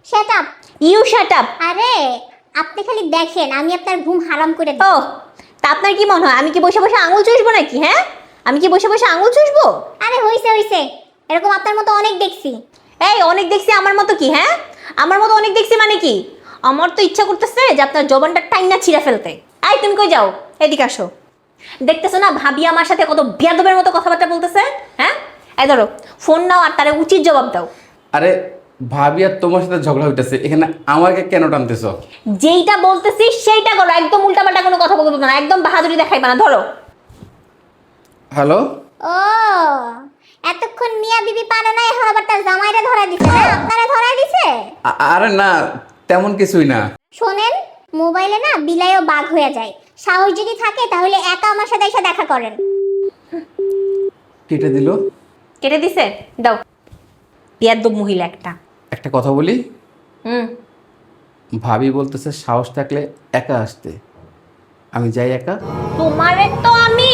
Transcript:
Shut up. You shut up. আরে আপনি খালি দেখেন আমি আপনার ঘুম হারাম করে ও, দেব। তা আপনার কি মনে হয় আমি কি বসে বসে আঙুল চুষবো নাকি? হ্যাঁ, আমি কি বসে বসে আঙুল চুষবো? আরে হইছে হইছে, এরকম আপনার মতো অনেক দেখছি। এই অনেক দেখছি আমার মতো কি? হ্যাঁ, আমার মতো অনেক দেখছি মানে কি? আমার তো ইচ্ছা করতেছে যে আপনার জবানটা টাইনা ছিঁড়ে ফেলতে। এই তুমি কই যাও? এদিকে আসো। দেখতেছো না ভাবি আমার সাথে কত বেয়াদবের মতো কথাবার্তা বলতেছে? হ্যাঁ, এই ধরো ফোন নাও আর তারে উচিত জবাব দাও। আরে ভাবি আর তোমার সাথে ঝগড়া হইতেছে, এখানে আমাকে কেন টানতেছো? যেইটা বলতেছি সেইটা করো, একদম উল্টাপাল্টা কোনো কথা বলবো না, একদম বাহাদুরি দেখাইবা না। ধরো। হ্যালো। ও এতক্ষণ মিয়া বিবি পারে না, এখন আবার তার জামাইরে ধরা দিছে না? আপনারা ধরা দিছে? আরে না, তেমন কিছুই না। শোনেন, মোবাইলে না বিলাইও বাঘ হয়ে যায়। সাহস যদি থাকে তাহলে একা আমার সাথে এসে দেখা করেন। কেটে দিল। কেটে দিছে? দাও। বেয়াদব মহিলা একটা। একটা কথা বলি, হুম। ভাবি বলতেছে সাহস থাকলে একা আসতে। আমি যাই একা। তোমারে তো আমি